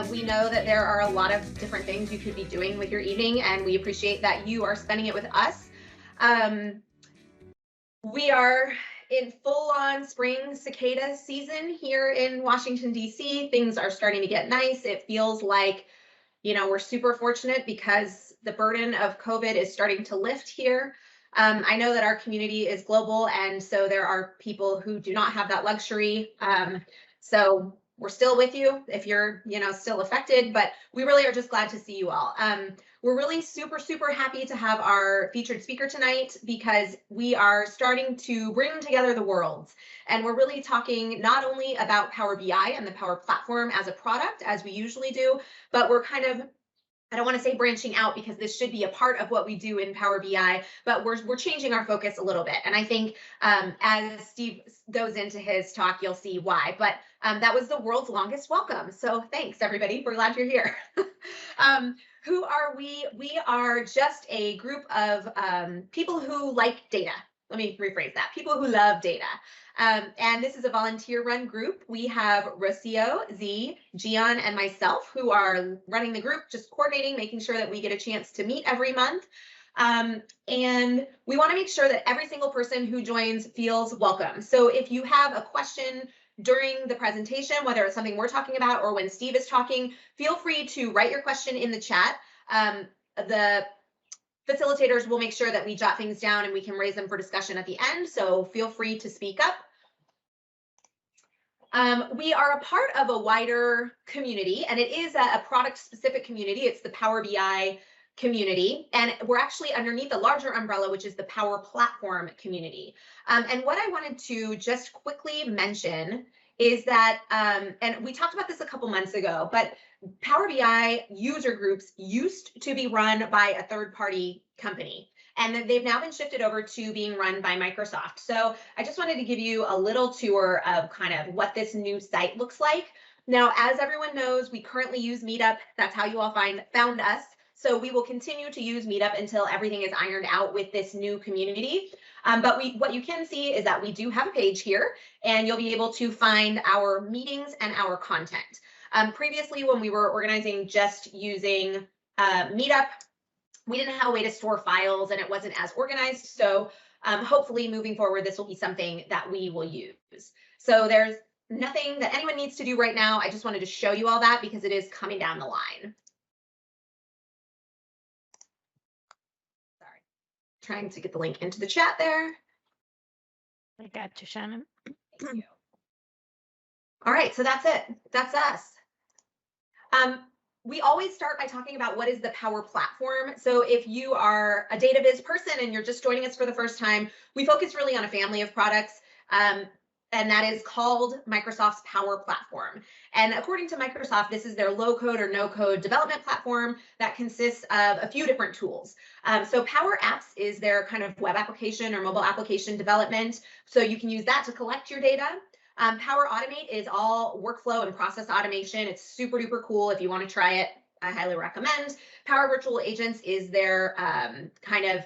We know that there are a lot of different things you could be doing with your evening, and we appreciate that you are spending it with us. We are in full-on spring cicada season here in Washington, D.C. Things are starting to get nice. It feels like, we're super fortunate because the burden of COVID is starting to lift here. I know that our community is global, and so there are people who do not have that luxury. So we're still with you if you're, still affected, but we really are just glad to see you all. We're really super, super happy to have our featured speaker tonight because we are starting to bring together the worlds. And we're really talking not only about Power BI and the Power Platform as a product, as we usually do, but we're kind of, I don't want to say branching out because this should be a part of what we do in Power BI, but we're changing our focus a little bit. And I think as Steve goes into his talk, you'll see why. But that was the world's longest welcome. So thanks, everybody. We're glad you're here. Who are we? We are just a group of people who like data. Let me rephrase that. People who love data. And this is a volunteer-run group. We have Rocio, Z, Gian, and myself who are running the group, just coordinating, making sure that we get a chance to meet every month. And we want to make sure that every single person who joins feels welcome. So if you have a question during the presentation, whether it's something we're talking about or when Steve is talking, feel free to write your question in the chat. The facilitators will make sure that we jot things down and we can raise them for discussion at the end. So feel free to speak up. We are a part of a wider community, and it is a product-specific community. It's the Power BI community, and we're actually underneath a larger umbrella, which is the Power Platform community. And what I wanted to just quickly mention is that, and we talked about this a couple months ago, but Power BI user groups used to be run by a third-party company, and they've now been shifted over to being run by Microsoft. So I just wanted to give you a little tour of kind of what this new site looks like. Now, as everyone knows, we currently use Meetup. That's how you all found us. So we will continue to use Meetup until everything is ironed out with this new community. But what you can see is that we do have a page here, and you'll be able to find our meetings and our content. Previously, when we were organizing just using Meetup, we didn't have a way to store files and it wasn't as organized. So hopefully moving forward, this will be something that we will use. So there's nothing that anyone needs to do right now. I just wanted to show you all that because it is coming down the line. Sorry, trying to get the link into the chat there. I got you, Shannon. Thank you. All right, so that's it. That's us. We always start by talking about what is the Power Platform. So if you are a data viz person and you're just joining us for the first time, we focus really on a family of products, and that is called Microsoft's Power Platform. And according to Microsoft, this is their low-code or no-code development platform that consists of a few different tools. So Power Apps is their kind of web application or mobile application development. So you can use that to collect your data. Power Automate is all workflow and process automation. It's super duper cool. If you want to try it, I highly recommend. Power Virtual Agents is their kind of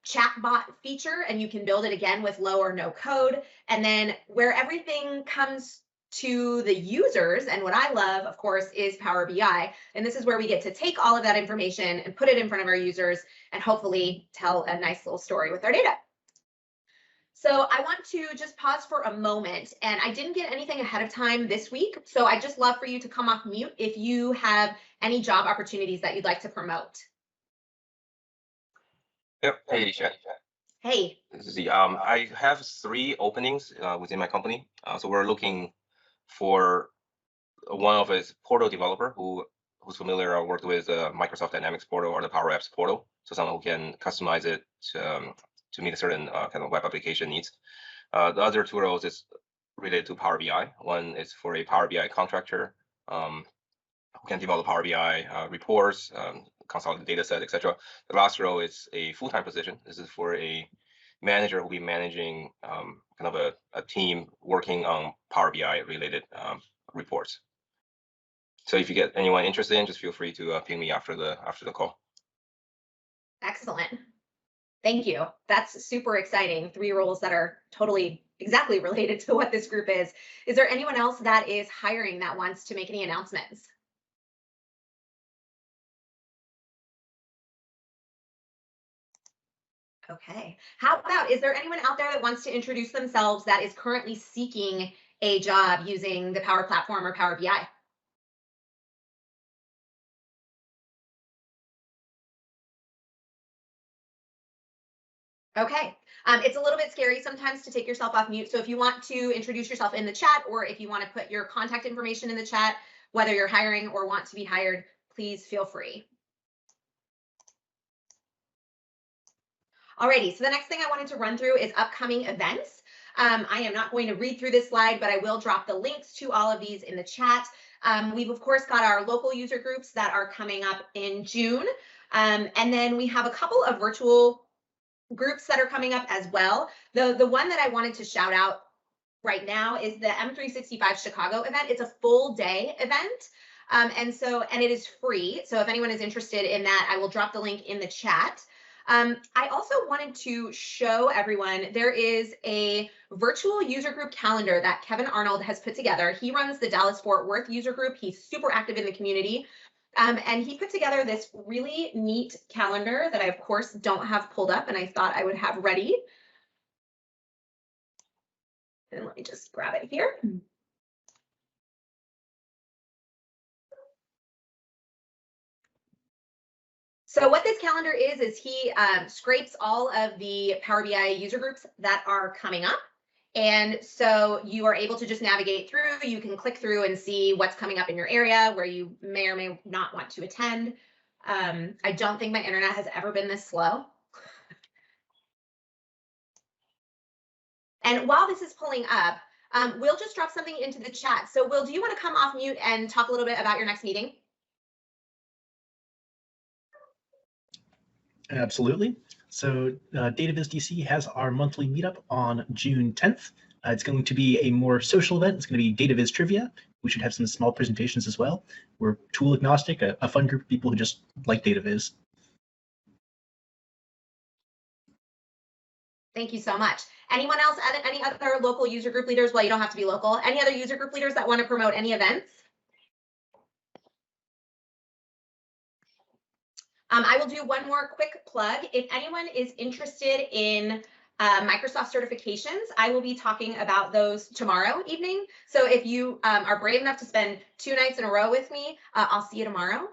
chatbot feature, and you can build it again with low or no code. And then where everything comes to the users, and what I love, of course, is Power BI. And this is where we get to take all of that information and put it in front of our users and hopefully tell a nice little story with our data. So I want to just pause for a moment, and I didn't get anything ahead of time this week. So I'd just love for you to come off mute if you have any job opportunities that you'd like to promote. Yep. Hey, Shannon. Hey. This is I have 3 openings within my company. So we're looking for one of a portal developer who's familiar or worked with Microsoft Dynamics portal or the Power Apps portal. So someone who can customize it to meet a certain kind of web application needs. The other 2 roles is related to Power BI. One is for a Power BI contractor who can develop Power BI reports, consolidate data set, etc. The last role is a full-time position. This is for a manager who will be managing kind of a team working on Power BI related reports. So if you get anyone interested in, just feel free to ping me after the call. Excellent. Thank you. That's super exciting. 3 roles that are totally exactly related to what this group is. Is there anyone else that is hiring that wants to make any announcements? Okay. How about, is there anyone out there that wants to introduce themselves that is currently seeking a job using the Power Platform or Power BI? Okay. It's a little bit scary sometimes to take yourself off mute. So if you want to introduce yourself in the chat, or if you want to put your contact information in the chat, whether you're hiring or want to be hired, please feel free. Alrighty, so the next thing I wanted to run through is upcoming events. I am not going to read through this slide, but I will drop the links to all of these in the chat. We've of course got our local user groups that are coming up in June. And then we have a couple of virtual groups that are coming up as well. The one that I wanted to shout out right now is the M365 Chicago event. It's a full day event. And it is free. So if anyone is interested in that, I will drop the link in the chat. I also wanted to show everyone there is a virtual user group calendar that Kevin Arnold has put together. He runs the Dallas Fort Worth user group. He's super active in the community. And he put together this really neat calendar that I, of course, don't have pulled up and I thought I would have ready. And let me just grab it here. So what this calendar is he scrapes all of the Power BI user groups that are coming up. And so you are able to just navigate through. You can click through and see what's coming up in your area where you may or may not want to attend. I don't think my internet has ever been this slow. And while this is pulling up, Will just drop something into the chat. So Will, do you want to come off mute and talk a little bit about your next meeting? Absolutely. So DataViz DC has our monthly meetup on June 10th. It's going to be a more social event. It's going to be DataViz Trivia. We should have some small presentations as well. We're tool agnostic, a fun group of people who just like DataViz. Thank you so much. Anyone else, any other local user group leaders? Well, you don't have to be local. Any other user group leaders that want to promote any events? I will do one more quick plug. If anyone is interested in Microsoft certifications, I will be talking about those tomorrow evening. So if you are brave enough to spend 2 nights in a row with me, I'll see you tomorrow.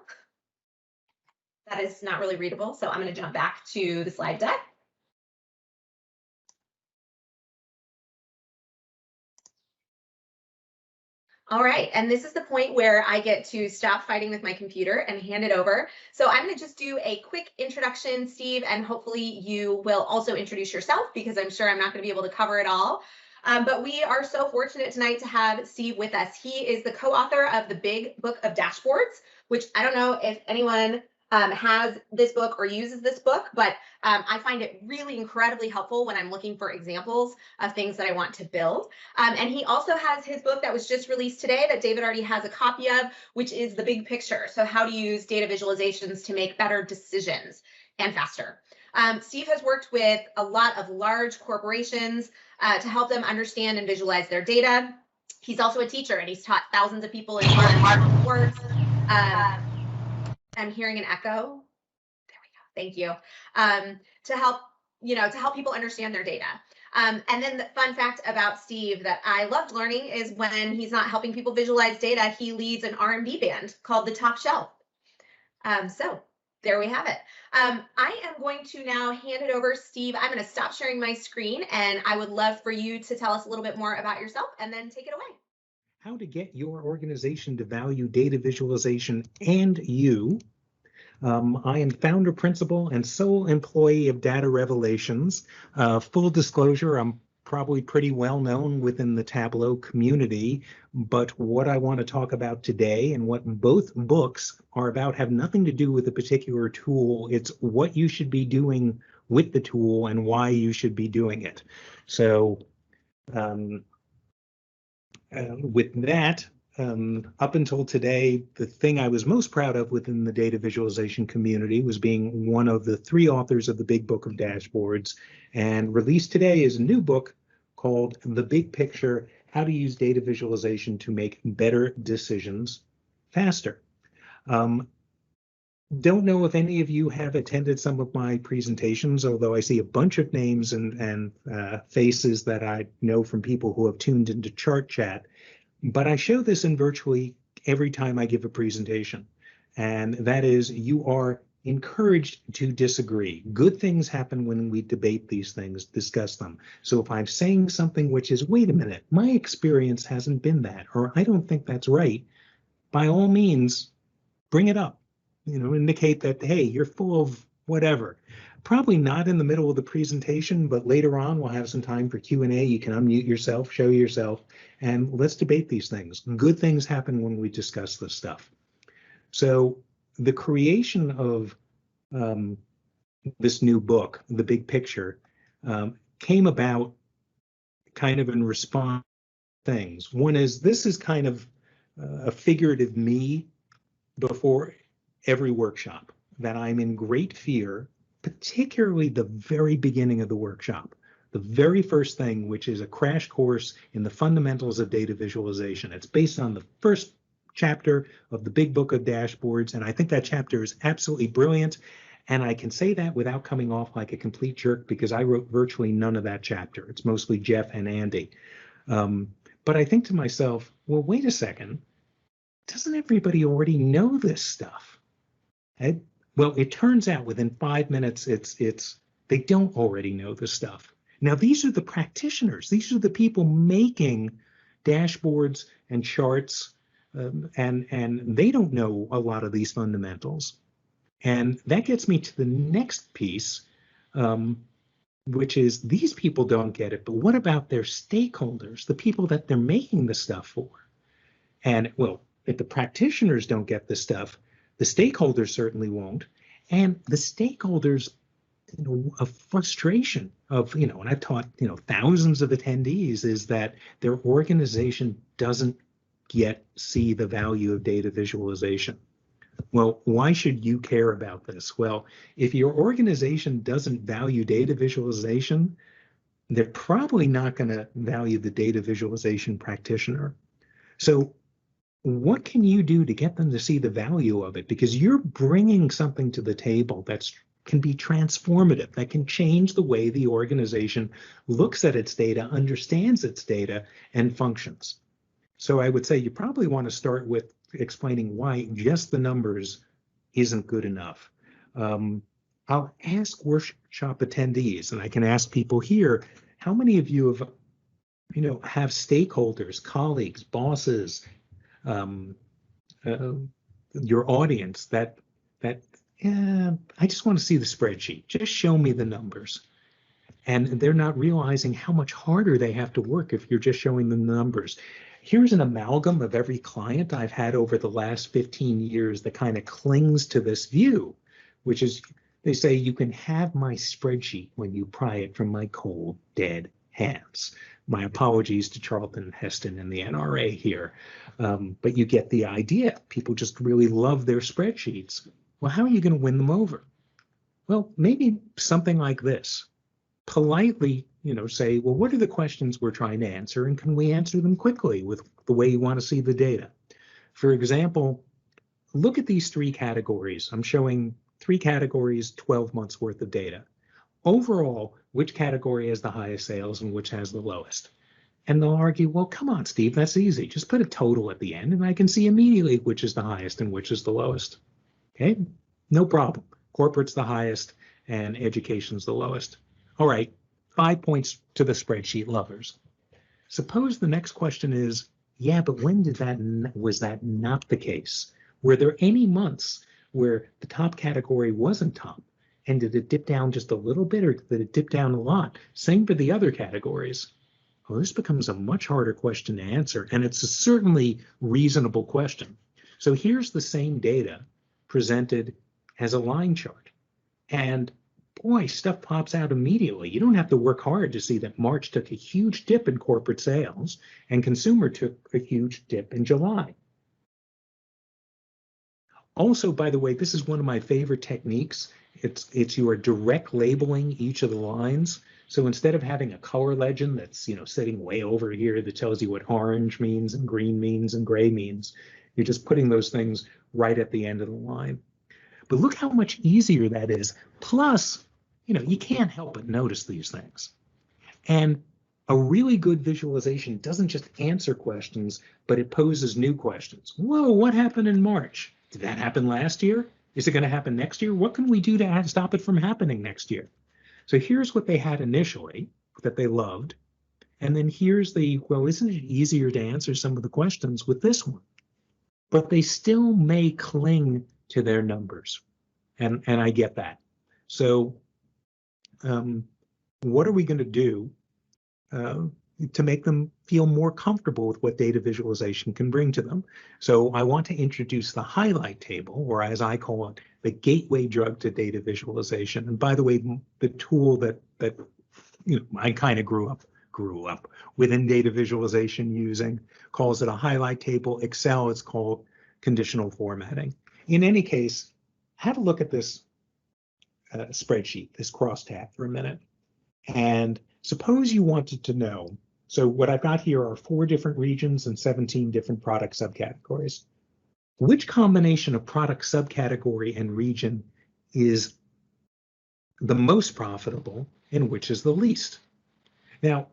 That is not really readable, so I'm going to jump back to the slide deck. All right, and this is the point where I get to stop fighting with my computer and hand it over. So I'm going to just do a quick introduction, Steve, and hopefully you will also introduce yourself because I'm sure I'm not going to be able to cover it all. But we are so fortunate tonight to have Steve with us. He is the co-author of the Big Book of Dashboards, which I don't know if anyone has this book or uses this book, but I find it really incredibly helpful when I'm looking for examples of things that I want to build. And he also has his book that was just released today that David already has a copy of, which is The Big Picture. So how to use data visualizations to make better decisions and faster. Steve has worked with a lot of large corporations to help them understand and visualize their data. He's also a teacher and he's taught thousands of people in marketing words. I'm hearing an echo. There we go. Thank you. To help people understand their data. And then the fun fact about Steve that I loved learning is when he's not helping people visualize data, he leads an R&B band called The Top Shelf. So there we have it. I am going to now hand it over, Steve. I'm going to stop sharing my screen and I would love for you to tell us a little bit more about yourself and then take it away. How to get your organization to value data visualization and you. I am founder, principal, and sole employee of Data Revelations. Full disclosure, I'm probably pretty well known within the Tableau community, but what I want to talk about today and what both books are about have nothing to do with a particular tool. It's what you should be doing with the tool and why you should be doing it. So with that, up until today, the thing I was most proud of within the data visualization community was being one of the 3 authors of the Big Book of Dashboards. And released today is a new book called The Big Picture, How to Use Data Visualization to Make Better Decisions Faster. Don't know if any of you have attended some of my presentations, although I see a bunch of names and faces that I know from people who have tuned into Chart Chat. But I show this in virtually every time I give a presentation. And that is, you are encouraged to disagree. Good things happen when we debate these things, discuss them. So if I'm saying something which is, wait a minute, my experience hasn't been that, or I don't think that's right, by all means, bring it up. Indicate that, hey, you're full of whatever. Probably not in the middle of the presentation, but later on we'll have some time for Q&A. You can unmute yourself, show yourself, and let's debate these things. Good things happen when we discuss this stuff. So the creation of this new book, The Big Picture, came about kind of in response to things. One is, this is kind of a figurative me before every workshop, that I'm in great fear, particularly the very beginning of the workshop, the very first thing, which is a crash course in the fundamentals of data visualization. It's based on the first chapter of the big book of dashboards, and I think that chapter is absolutely brilliant. And I can say that without coming off like a complete jerk, because I wrote virtually none of that chapter. It's mostly Jeff and Andy. But I think to myself, well, wait a second, doesn't everybody already know this stuff? Well, it turns out within 5 minutes, they don't already know this stuff. Now, these are the practitioners. These are the people making dashboards and charts, and they don't know a lot of these fundamentals. And that gets me to the next piece, which is, these people don't get it, but what about their stakeholders, the people that they're making the stuff for? And, well, if the practitioners don't get this stuff, the stakeholders certainly won't. And the stakeholders, a frustration of, and I've taught, thousands of attendees, is that their organization doesn't yet see the value of data visualization. Well, why should you care about this? Well, if your organization doesn't value data visualization, they're probably not going to value the data visualization practitioner. So what can you do to get them to see the value of it? Because you're bringing something to the table that can be transformative, that can change the way the organization looks at its data, understands its data, and functions. So I would say you probably want to start with explaining why just the numbers isn't good enough. I'll ask workshop attendees, and I can ask people here, how many of you have stakeholders, colleagues, bosses, your audience that I just want to see the spreadsheet. Just show me the numbers. And they're not realizing how much harder they have to work if you're just showing them the numbers. Here's an amalgam of every client I've had over the last 15 years that kind of clings to this view, which is, they say, you can have my spreadsheet when you pry it from my cold, dead hands. My apologies to Charlton Heston and the NRA here, but you get the idea. People just really love their spreadsheets. Well, how are you going to win them over? Well, maybe something like this. Politely, say, well, what are the questions we're trying to answer, and can we answer them quickly with the way you want to see the data? For example, look at these 3 categories. I'm showing 3 categories, 12 months worth of data. Overall, which category has the highest sales and which has the lowest? And they'll argue, well, come on, Steve, that's easy. Just put a total at the end and I can see immediately which is the highest and which is the lowest. Okay, no problem. Corporate's the highest and education's the lowest. All right, 5 points to the spreadsheet lovers. Suppose the next question is, yeah, but when was that not the case? Were there any months where the top category wasn't top? And did it dip down just a little bit, or did it dip down a lot? Same for the other categories. Well, this becomes a much harder question to answer, and it's a certainly reasonable question. So here's the same data presented as a line chart. And boy, stuff pops out immediately. You don't have to work hard to see that March took a huge dip in corporate sales and consumer took a huge dip in July. Also, by the way, this is one of my favorite techniques. It's your direct labeling each of the lines. So instead of having a color legend that's sitting way over here that tells you what orange means and green means and gray means, you're just putting those things right at the end of the line. But look how much easier that is. Plus, you can't help but notice these things. And a really good visualization doesn't just answer questions, but it poses new questions. Whoa, what happened in March? Did that happen last year? Is it going to happen next year? What can we do to stop it from happening next year? So here's what they had initially that they loved. And then here's well, isn't it easier to answer some of the questions with this one? But they still may cling to their numbers. And I get that. So what are we going to do to make them feel more comfortable with what data visualization can bring to them? So I want to introduce the highlight table, or as I call it, the gateway drug to data visualization. And by the way, the tool that I kind of grew up within data visualization using calls it a highlight table. Excel, it's called conditional formatting. In any case, have a look at this spreadsheet, this crosstab for a minute. And suppose you wanted to know, so what I've got here are 4 different regions and 17 different product subcategories. Which combination of product subcategory and region is the most profitable and which is the least? Now,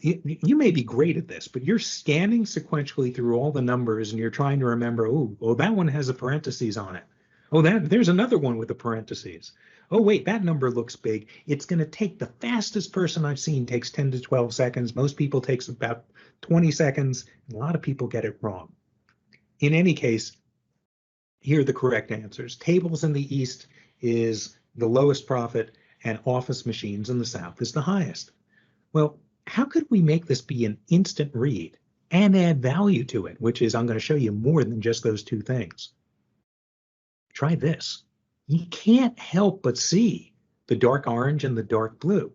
you may be great at this, but you're scanning sequentially through all the numbers and you're trying to remember, oh, that one has a parentheses on it. Oh, there's another one with a parentheses. Oh, wait, that number looks big. It's going to take the fastest person I've seen takes 10 to 12 seconds. Most people takes about 20 seconds. A lot of people get it wrong. In any case, here are the correct answers. Tables in the East is the lowest profit and office machines in the South is the highest. Well, how could we make this be an instant read and add value to it, which is I'm going to show you more than just those 2 things. Try this. You can't help but see the dark orange and the dark blue.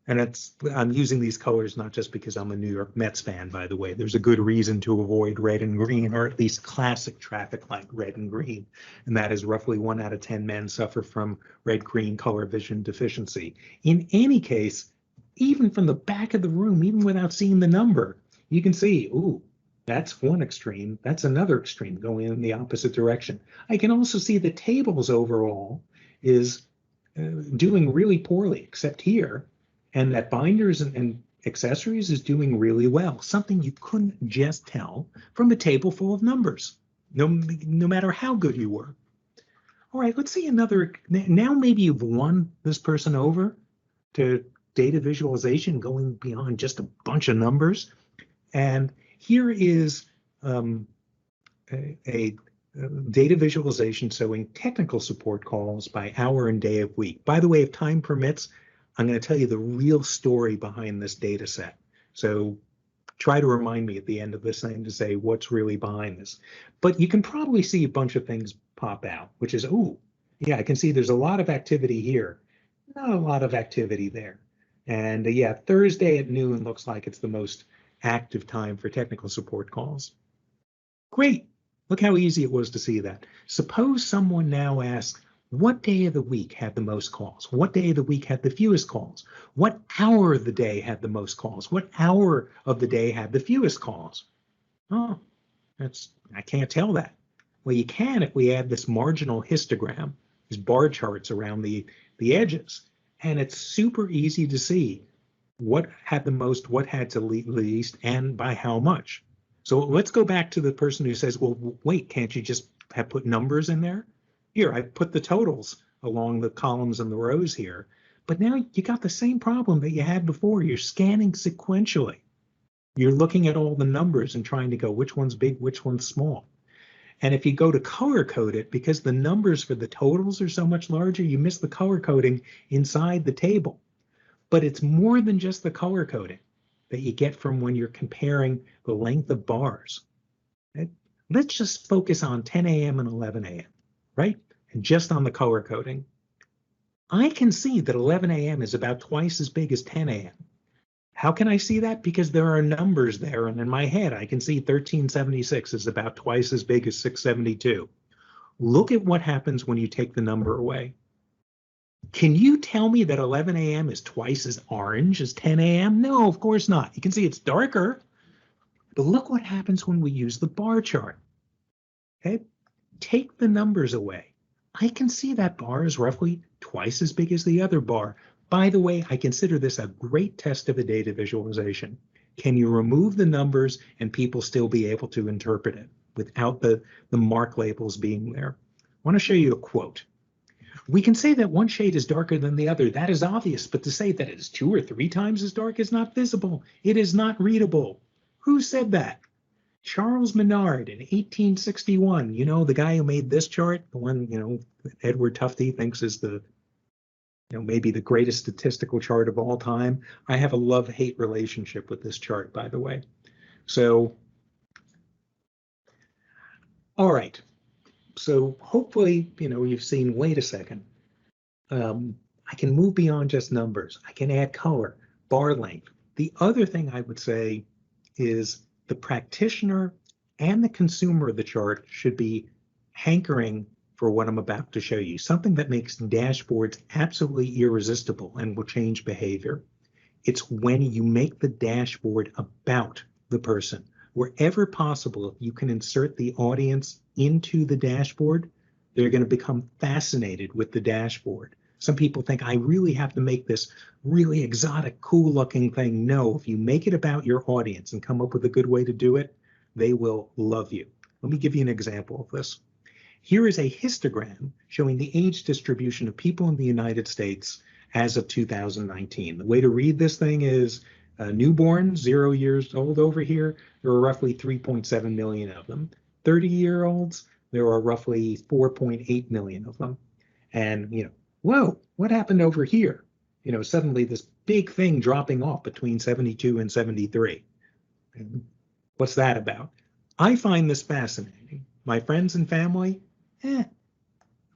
And I'm using these colors not just because I'm a New York Mets fan, by the way. There's a good reason to avoid red and green, or at least classic traffic light red and green. And that is roughly 1 out of 10 men suffer from red-green color vision deficiency. In any case, even from the back of the room, even without seeing the number, you can see, ooh, that's one extreme. That's another extreme going in the opposite direction. I can also see the tables overall is doing really poorly, except here, and that binders and accessories is doing really well. Something you couldn't just tell from a table full of numbers, no matter how good you were. All right, let's see another. Now maybe you've won this person over to data visualization going beyond just a bunch of numbers. And here is a data visualization showing technical support calls by hour and day of week. By the way, if time permits, I'm going to tell you the real story behind this data set. So try to remind me at the end of this thing to say what's really behind this. But you can probably see a bunch of things pop out, which is, ooh, yeah, I can see there's a lot of activity here, not a lot of activity there. And yeah, Thursday at noon looks like it's the most active time for technical support calls. Great. Look how easy it was to see that. Suppose someone now asks, what day of the week had the most calls? What day of the week had the fewest calls? What hour of the day had the most calls? What hour of the day had the fewest calls? Oh, I can't tell that. Well, you can if we add this marginal histogram, these bar charts around the edges. And it's super easy to see what had the most, what had the least, and by how much. So let's go back to the person who says, well, wait, can't you just have put numbers in there? Here, I put the totals along the columns and the rows here. But now you got the same problem that you had before. You're scanning sequentially. You're looking at all the numbers and trying to go, which one's big, which one's small. And if you go to color code it, because the numbers for the totals are so much larger, you miss the color coding inside the table. But it's more than just the color coding that you get from when you're comparing the length of bars. Let's just focus on 10 a.m. and 11 a.m., right? And just on the color coding. I can see that 11 a.m. is about twice as big as 10 a.m. How can I see that? Because there are numbers there, and in my head, I can see 1376 is about twice as big as 672. Look at what happens when you take the number away. Can you tell me that 11 a.m. is twice as orange as 10 a.m.? No, of course not. You can see it's darker, but look what happens when we use the bar chart. Okay, take the numbers away. I can see that bar is roughly twice as big as the other bar. By the way, I consider this a great test of a data visualization. Can you remove the numbers and people still be able to interpret it without the mark labels being there? I want to show you a quote. We can say that one shade is darker than the other. That is obvious, but to say that it is 2 or 3 times as dark is not visible. It is not readable. Who said that? Charles Menard in 1861. You know, the guy who made this chart, the one, you know, Edward Tufte thinks is the, you know, maybe the greatest statistical chart of all time. I have a love-hate relationship with this chart, by the way. So, all right. So hopefully, you know, you've seen, wait a second. I can move beyond just numbers. I can add color, bar length. The other thing I would say is the practitioner and the consumer of the chart should be hankering for what I'm about to show you, something that makes dashboards absolutely irresistible and will change behavior. It's when you make the dashboard about the person. Wherever possible, if you can insert the audience into the dashboard, they're going to become fascinated with the dashboard. Some people think, I really have to make this really exotic, cool looking thing. No, if you make it about your audience and come up with a good way to do it, they will love you. Let me give you an example of this. Here is a histogram showing the age distribution of people in the United States as of 2019. The way to read this thing is newborn, 0 years old over here, there are roughly 3.7 million of them. 30-year-olds, there are roughly 4.8 million of them. And, you know, whoa, what happened over here? You know, suddenly this big thing dropping off between 72 and 73. And what's that about? I find this fascinating. My friends and family,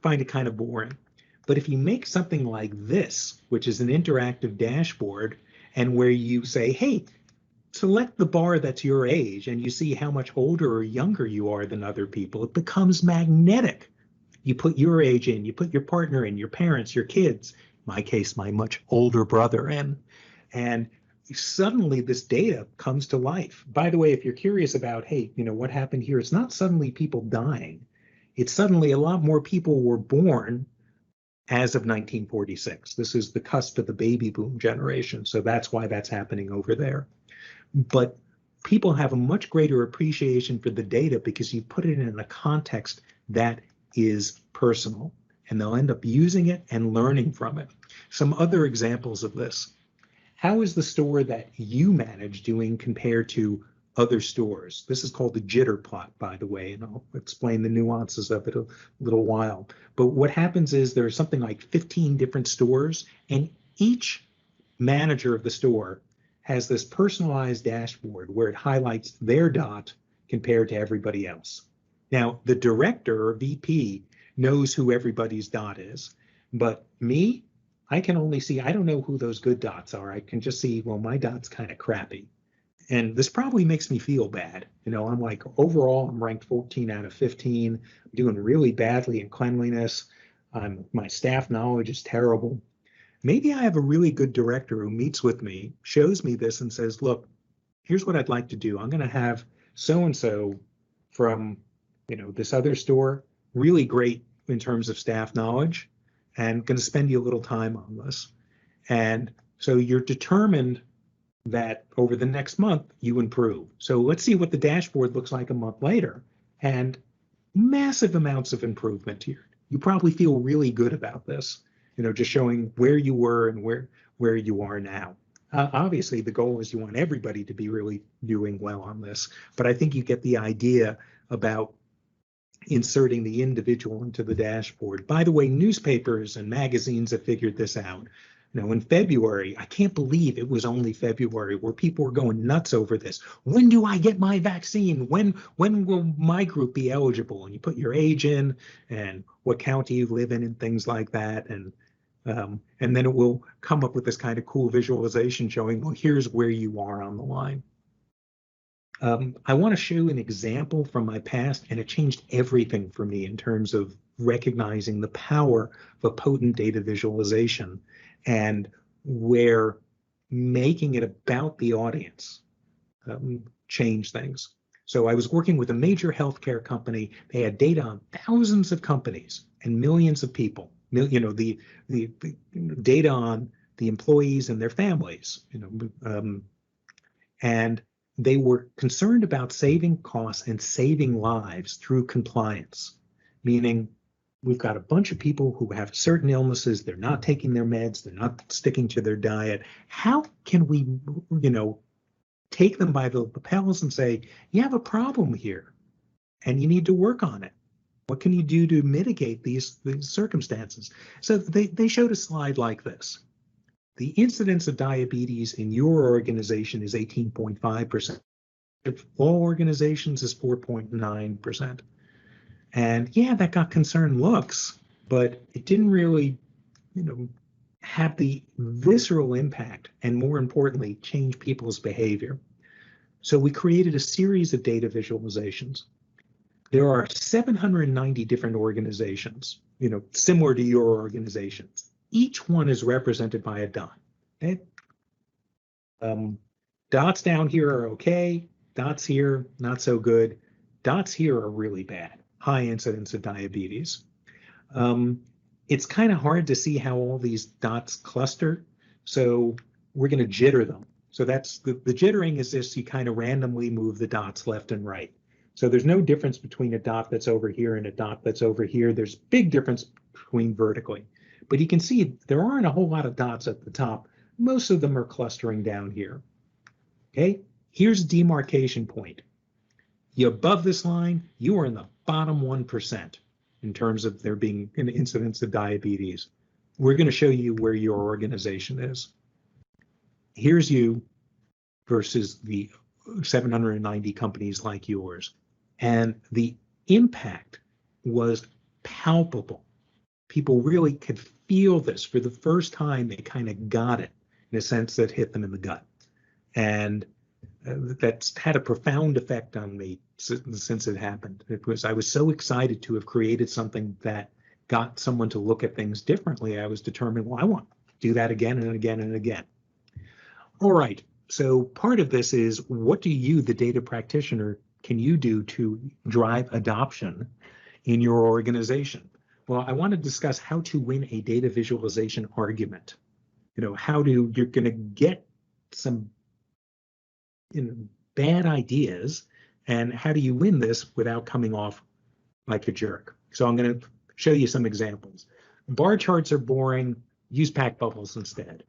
find it kind of boring. But if you make something like this, which is an interactive dashboard, and where you say, hey, select the bar that's your age, and you see how much older or younger you are than other people, it becomes magnetic. You put your age in, you put your partner in, your parents, your kids, in my case, my much older brother in, and suddenly this data comes to life. By the way, if you're curious about, hey, you know, what happened here, it's not suddenly people dying. It's suddenly a lot more people were born as of 1946. This is the cusp of the baby boom generation. So that's why that's happening over there. But people have a much greater appreciation for the data because you put it in a context that is personal, and they'll end up using it and learning from it. Some other examples of this. How is the store that you manage doing compared to other stores? This is called the jitter plot, by the way, and I'll explain the nuances of it a little while. But what happens is there's something like 15 different stores, and each manager of the store has this personalized dashboard where it highlights their dot compared to everybody else. Now, the director or VP knows who everybody's dot is, but me, I can only see, I don't know who those good dots are. I can just see, well, my dot's kind of crappy. And this probably makes me feel bad. You know, I'm like, overall, I'm ranked 14 out of 15. I'm doing really badly in cleanliness. My staff knowledge is terrible. Maybe I have a really good director who meets with me, shows me this and says, look, here's what I'd like to do. I'm going to have so-and-so from, you know, this other store, really great in terms of staff knowledge, and going to spend you a little time on this. And so you're determined that over the next month you improve. So let's see what the dashboard looks like a month later, and massive amounts of improvement here. You probably feel really good about this, you know, just showing where you were and where you are now. Obviously, the goal is you want everybody to be really doing well on this, but I think you get the idea about inserting the individual into the dashboard. By the way, newspapers and magazines have figured this out. You know, in February, I can't believe it was only February where people were going nuts over this. When do I get my vaccine? When will my group be eligible? And you put your age in and what county you live in and things like that. And then it will come up with this kind of cool visualization showing, well, here's where you are on the line. I want to show an example from my past, and it changed everything for me in terms of recognizing the power of a potent data visualization and where making it about the audience changed things. So I was working with a major healthcare company. They had data on thousands of companies and millions of people. The data on the employees and their families. And they were concerned about saving costs and saving lives through compliance, meaning we've got a bunch of people who have certain illnesses. They're not taking their meds. They're not sticking to their diet. How can we, take them by the lapels and say, you have a problem here and you need to work on it? What can you do to mitigate these circumstances? So they showed a slide like this. The incidence of diabetes in your organization is 18.5%. If all organizations is 4.9%. And yeah, that got concerned looks, but it didn't really, have the visceral impact and, more importantly, change people's behavior. So we created a series of data visualizations. There are 790 different organizations, similar to your organizations. Each one is represented by a dot. Okay? Dots down here are okay. Dots here, not so good. Dots here are really bad. High incidence of diabetes. It's kind of hard to see how all these dots cluster. So we're going to jitter them. So that's the jittering is this, you kind of randomly move the dots left and right. So there's no difference between a dot that's over here and a dot that's over here. There's big difference between vertically. But you can see there aren't a whole lot of dots at the top. Most of them are clustering down here. Okay, here's a demarcation point. You're above this line, you are in the bottom 1% in terms of there being an incidence of diabetes. We're going to show you where your organization is. Here's you versus the 790 companies like yours. And the impact was palpable. People really could feel this for the first time. They kind of got it in a sense that hit them in the gut. And that's had a profound effect on me since it happened. I was so excited to have created something that got someone to look at things differently. I was determined, well, I want to do that again and again and again. All right, so part of this is, what do you, the data practitioner, can you do to drive adoption in your organization? Well, I want to discuss how to win a data visualization argument. You're going to get some bad ideas, and how do you win this without coming off like a jerk? So I'm going to show you some examples. Bar charts are boring. Use pack bubbles instead.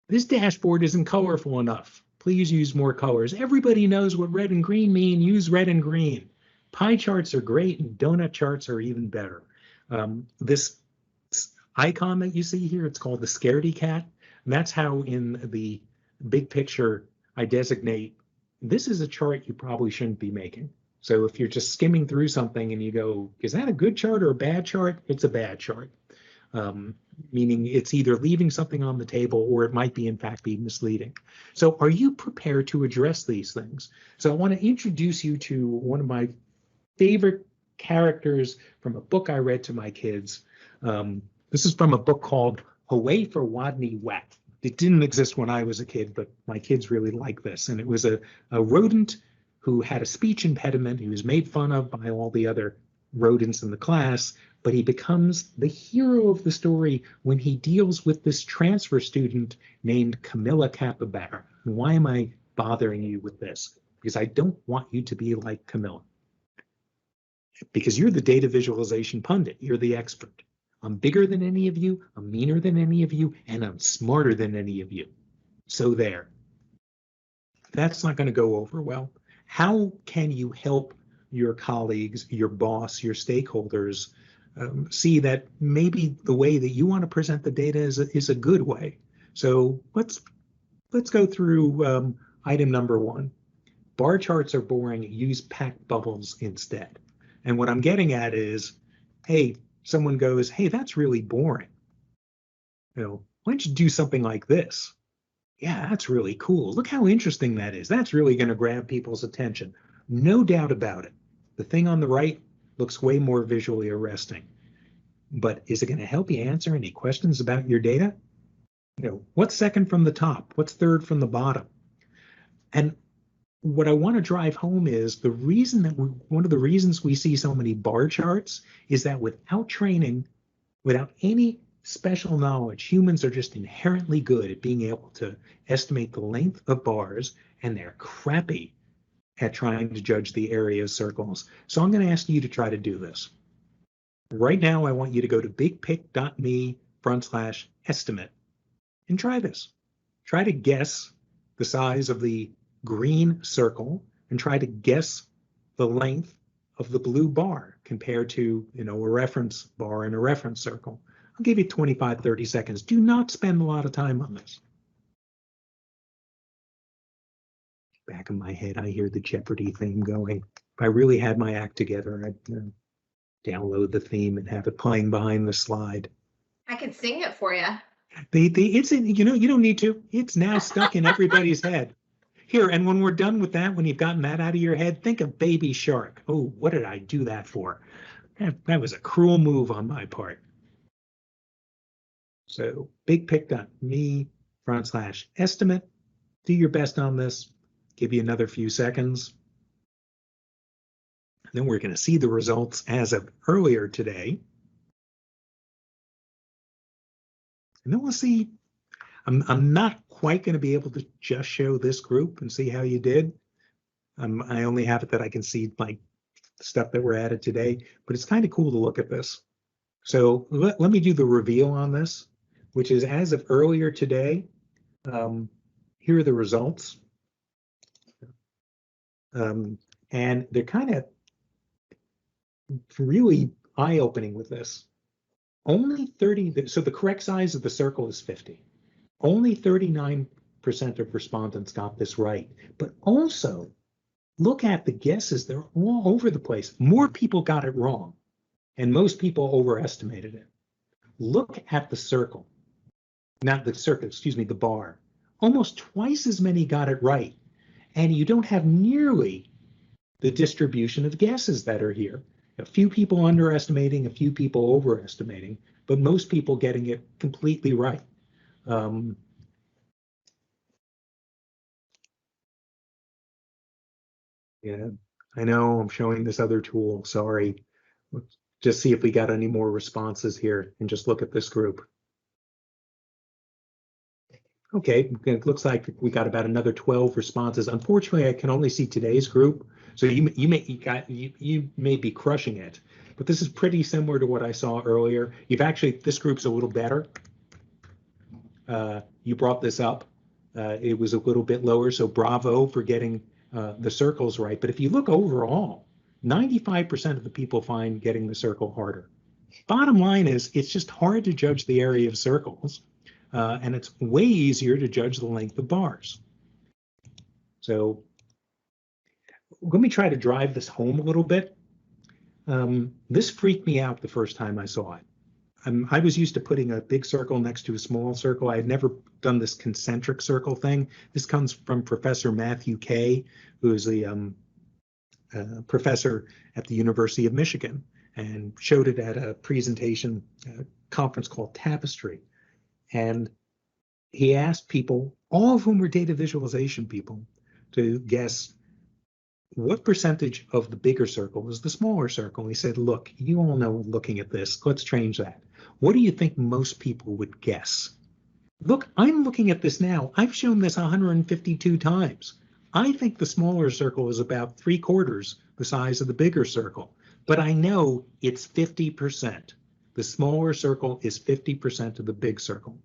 This dashboard isn't colorful enough. Please use more colors. Everybody knows what red and green mean. Use red and green. Pie charts are great, and donut charts are even better. This icon that you see here, it's called the scaredy cat. And that's how in the big picture I designate, this is a chart you probably shouldn't be making. So if you're just skimming through something and you go, is that a good chart or a bad chart? It's a bad chart, meaning it's either leaving something on the table or it might be, in fact, be misleading. So are you prepared to address these things? So I want to introduce you to one of my favorite characters from a book I read to my kids. This is from a book called Hooray for Wadney Wet. It didn't exist when I was a kid, but my kids really like this. And it was a rodent who had a speech impediment. He was made fun of by all the other rodents in the class, but he becomes the hero of the story when he deals with this transfer student named Camilla Capybara. Why am I bothering you with this? Because I don't want you to be like Camilla. Because you're the data visualization pundit. You're the expert. I'm bigger than any of you, I'm meaner than any of you, and I'm smarter than any of you. So there. That's not going to go over well. How can you help your colleagues, your boss, your stakeholders see that maybe the way that you want to present the data is a good way? So let's go through item number 1. Bar charts are boring. Use packed bubbles instead. And what I'm getting at is, hey, someone goes, hey, that's really boring. Why don't you do something like this? Yeah, that's really cool. Look how interesting that is. That's really going to grab people's attention. No doubt about it. The thing on the right looks way more visually arresting. But is it going to help you answer any questions about your data? What's second from the top? What's third from the bottom? And what I want to drive home is the reason that one of the reasons we see so many bar charts is that without training, without any special knowledge, humans are just inherently good at being able to estimate the length of bars, and they're crappy at trying to judge the area of circles. So I'm going to ask you to try to do this. Right now, I want you to go to bigpic.me/estimate and try this. Try to guess the size of the green circle and try to guess the length of the blue bar compared to, a reference bar in a reference circle. I'll give you 25, 30 seconds. Do not spend a lot of time on this. Back in my head, I hear the Jeopardy theme going. If I really had my act together, I'd download the theme and have it playing behind the slide. I could sing it for you. It's in, you don't need to. It's now stuck in everybody's head. Here, and when we're done with that, when you've gotten that out of your head, think of Baby Shark. Oh, what did I do that for? That was a cruel move on my part. So bigpic.me/estimate. Do your best on this. Give you another few seconds. Then we're going to see the results as of earlier today. And then we'll see. I'm not quite going to be able to just show this group and see how you did. I only have it that I can see like stuff that were added today, but it's kind of cool to look at this. So let me do the reveal on this, which is as of earlier today. Here are the results. And they're kind of really eye-opening with this. Only 30, so the correct size of the circle is 50. Only 39% of respondents got this right. But also, look at the guesses. They're all over the place. More people got it wrong, and most people overestimated it. Look at the circle. Not the circle, excuse me, the bar. Almost twice as many got it right. And you don't have nearly the distribution of guesses that are here. A few people underestimating, a few people overestimating, but most people getting it completely right. Yeah, I know I'm showing this other tool. Sorry. Let's just see if we got any more responses here and just look at this group. Okay, it looks like we got about another 12 responses. Unfortunately, I can only see today's group, so you may be crushing it. But this is pretty similar to what I saw earlier. This group's a little better. You brought this up. It was a little bit lower, so bravo for getting the circles right. But if you look overall, 95% of the people find getting the circle harder. Bottom line is, it's just hard to judge the area of circles. And it's way easier to judge the length of bars. So let me try to drive this home a little bit. This freaked me out the first time I saw it. I was used to putting a big circle next to a small circle. I had never done this concentric circle thing. This comes from Professor Matthew Kay, who is a professor at the University of Michigan, and showed it at a presentation conference called Tapestry. And he asked people, all of whom were data visualization people, to guess what percentage of the bigger circle is the smaller circle. He said, look, you all know looking at this, let's change that. What do you think most people would guess? Look, I'm looking at this now. I've shown this 152 times. I think the smaller circle is about 3/4 the size of the bigger circle, but I know it's 50%. The smaller circle is 50% of the big circle.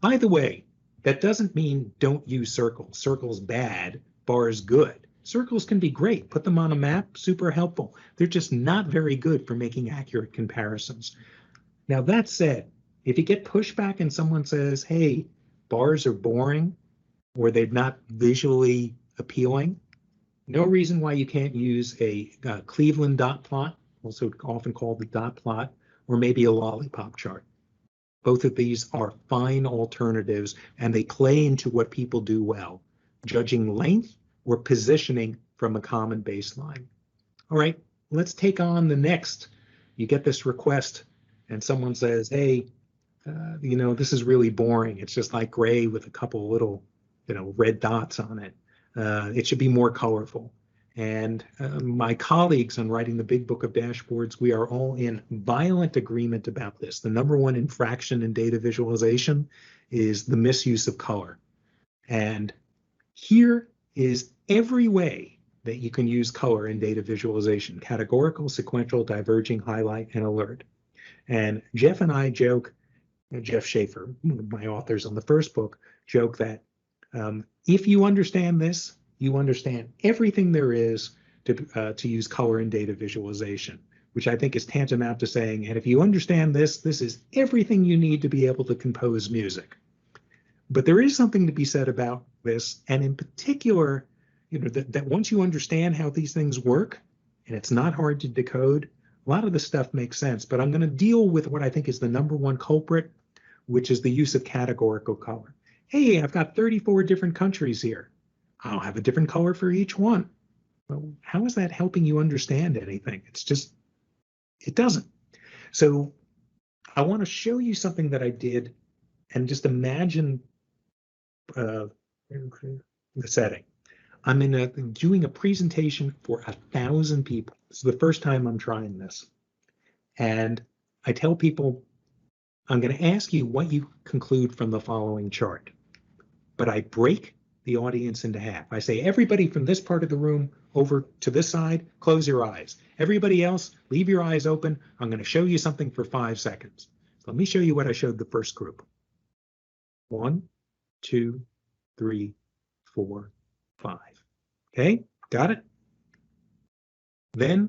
By the way, that doesn't mean don't use circles. Circles bad, bars good. Circles can be great. Put them on a map, super helpful. They're just not very good for making accurate comparisons. Now, that said, if you get pushback and someone says, hey, bars are boring or they're not visually appealing, no reason why you can't use a Cleveland dot plot, also often called the dot plot, or maybe a lollipop chart. Both of these are fine alternatives, and they play into what people do well, judging length or positioning from a common baseline. All right, let's take on the next. You get this request, and someone says, hey, this is really boring. It's just like gray with a couple little, red dots on it. It should be more colorful. And my colleagues on writing the big book of dashboards, we are all in violent agreement about this. The number one infraction in data visualization is the misuse of color. And here is every way that you can use color in data visualization: categorical, sequential, diverging, highlight, and alert. And Jeff and I joke, Jeff Schaefer, one of my authors on the first book, joke that if you understand this, you understand everything there is to use color in data visualization, which I think is tantamount to saying, and if you understand this, this is everything you need to be able to compose music. But there is something to be said about this, and in particular, that once you understand how these things work, and it's not hard to decode, a lot of the stuff makes sense. But I'm going to deal with what I think is the number one culprit, which is the use of categorical color. Hey, I've got 34 different countries here. I'll have a different color for each one. Well, how is that helping you understand anything? It's just, it doesn't. So I want to show you something that I did, and just imagine the setting. I'm doing a presentation for 1,000 people. This is the first time I'm trying this. And I tell people, I'm going to ask you what you conclude from the following chart. But I break the audience into half. I say, everybody from this part of the room over to this side, close your eyes. Everybody else, leave your eyes open. I'm going to show you something for 5 seconds. So let me show you what I showed the first group. 1, 2, 3, 4, 5. Okay, got it? Then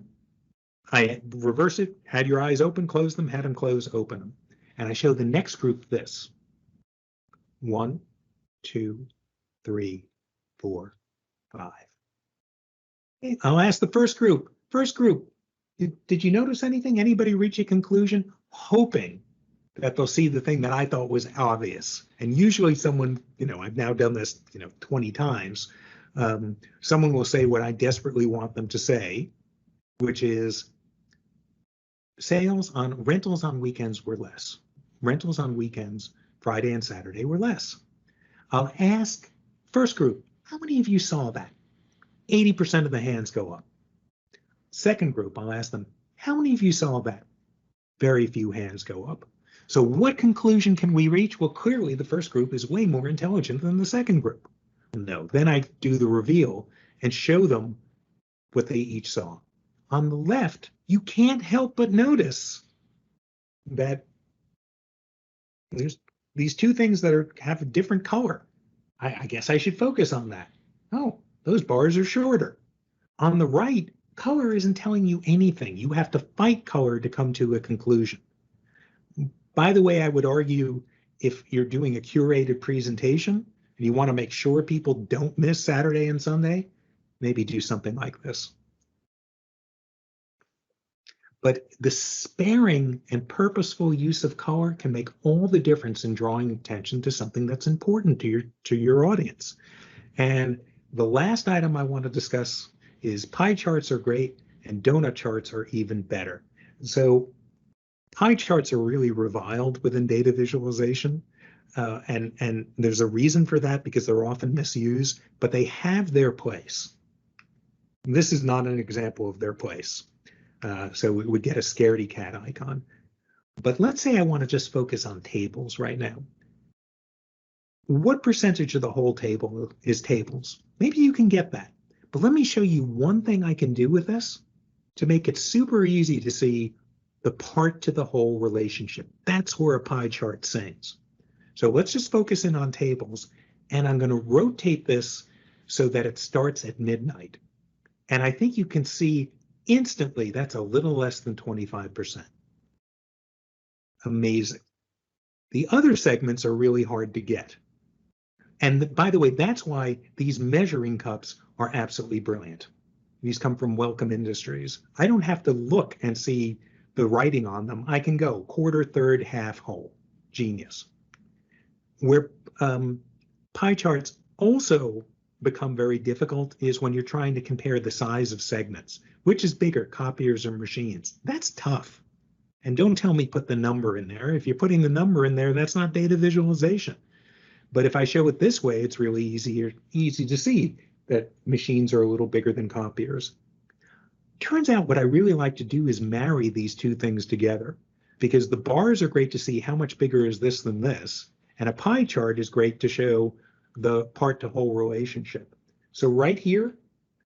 I reverse it, had your eyes open, close them, had them close, open them. And I show the next group this. 1, 2, 3, 4, 5. Okay, I'll ask the first group. First group, did you notice anything? Anybody reach a conclusion? Hoping that they'll see the thing that I thought was obvious. And usually someone, I've now done this, 20 times. Someone will say what I desperately want them to say, which is rentals on weekends were less. Rentals on weekends, Friday and Saturday, were less. I'll ask first group, how many of you saw that? 80% of the hands go up. Second group, I'll ask them, how many of you saw that? Very few hands go up. So what conclusion can we reach? Well, clearly the first group is way more intelligent than the second group. No, then I do the reveal and show them what they each saw. On the left, you can't help but notice that there's these two things that have a different color. I guess I should focus on that. Oh, those bars are shorter. On the right, color isn't telling you anything. You have to fight color to come to a conclusion. By the way, I would argue if you're doing a curated presentation and you want to make sure people don't miss Saturday and Sunday, maybe do something like this. But the sparing and purposeful use of color can make all the difference in drawing attention to something that's important to your audience. And the last item I want to discuss is pie charts are great and donut charts are even better. So pie charts are really reviled within data visualization. And there's a reason for that because they're often misused, but they have their place. This is not an example of their place. So we would get a scaredy cat icon. But let's say I want to just focus on tables right now. What percentage of the whole table is tables? Maybe you can get that. But let me show you one thing I can do with this to make it super easy to see the part to the whole relationship. That's where a pie chart sings. So let's just focus in on tables. And I'm going to rotate this so that it starts at midnight. And I think you can see instantly that's a little less than 25%. Amazing. The other segments are really hard to get. And by the way, that's why these measuring cups are absolutely brilliant. These come from Welcome Industries. I don't have to look and see the writing on them. I can go quarter, third, half, whole. Genius. Where pie charts also become very difficult is when you're trying to compare the size of segments. Which is bigger, copiers or machines? That's tough. And don't tell me put the number in there. If you're putting the number in there, that's not data visualization. But if I show it this way, it's really easy to see. that machines are a little bigger than copiers. Turns out what I really like to do is marry these two things together, because the bars are great to see how much bigger is this than this, and a pie chart is great to show the part to whole relationship. So right here,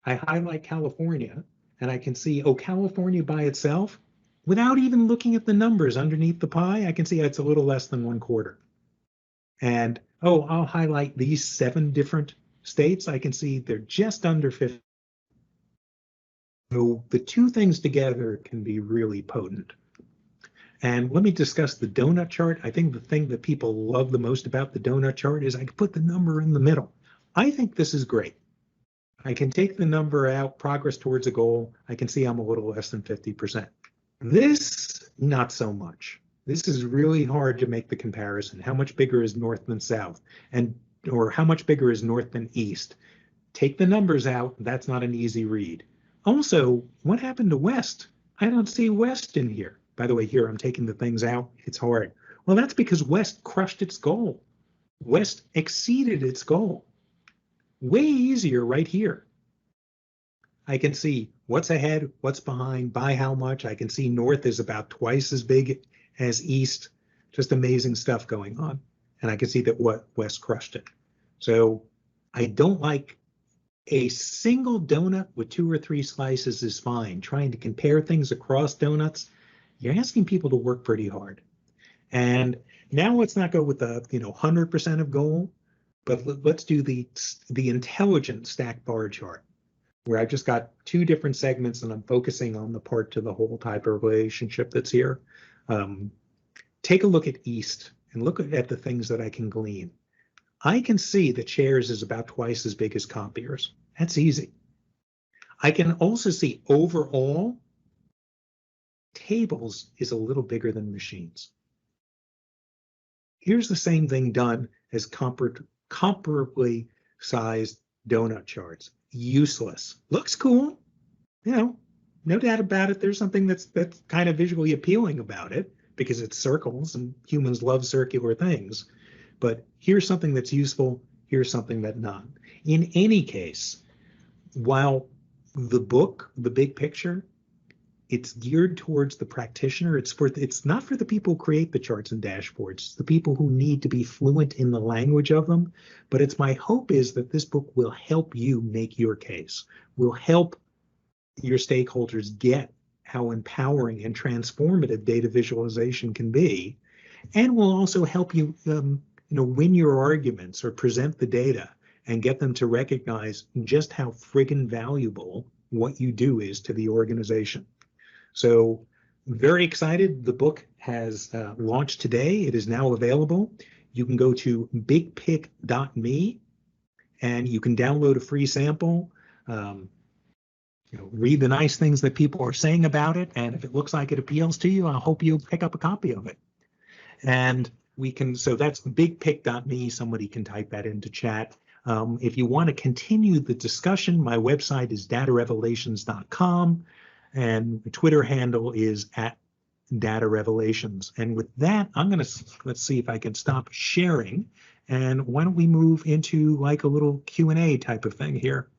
I highlight California, and I can see, oh, California by itself, without even looking at the numbers underneath the pie, I can see it's a little less than 1/4. And, oh, I'll highlight these 7 different states. I can see they're just under 50. So the two things together can be really potent. And let me discuss the donut chart. I think the thing that people love the most about the donut chart is I can put the number in the middle. I think this is great. I can take the number out, progress towards a goal. I can see I'm a little less than 50%. This, not so much. This is really hard to make the comparison. How much bigger is north than south? Or how much bigger is north than east? Take the numbers out. That's not an easy read. Also, what happened to west? I don't see west in here. By the way, here I'm taking the things out. It's hard. Well, that's because west crushed its goal. West exceeded its goal. Way easier right here. I can see what's ahead, what's behind, by how much. I can see north is about twice as big as east. Just amazing stuff going on. And I can see that what west crushed it. So I don't like a single donut with 2 or 3 slices is fine. Trying to compare things across donuts, you're asking people to work pretty hard. And now let's not go with the 100% of goal, but let's do the intelligent stack bar chart, where I've just got 2 different segments and I'm focusing on the part to the whole type of relationship that's here. Take a look at east and look at the things that I can glean. I can see that chairs is about twice as big as copiers. That's easy. I can also see overall tables is a little bigger than machines. Here's the same thing done as comparably sized donut charts. Useless. Looks cool. No doubt about it. There's something that's kind of visually appealing about it because it's circles and humans love circular things. But here's something that's useful, here's something that's not. In any case, while the book, the big picture, it's geared towards the practitioner. It's not for the people who create the charts and dashboards, it's the people who need to be fluent in the language of them. But it's my hope is that this book will help you make your case, will help your stakeholders get how empowering and transformative data visualization can be, and will also help you win your arguments or present the data and get them to recognize just how friggin' valuable what you do is to the organization. So very excited. The book has launched today. It is now available. You can go to bigpick.me and you can download a free sample. Read the nice things that people are saying about it. And if it looks like it appeals to you, I hope you'll pick up a copy of it. And so that's bigpick.me. Somebody can type that into chat. If you want to continue the discussion, my website is datarevelations.com and the Twitter handle is @datarevelations. And with that, let's see if I can stop sharing. And why don't we move into like a little Q&A type of thing here?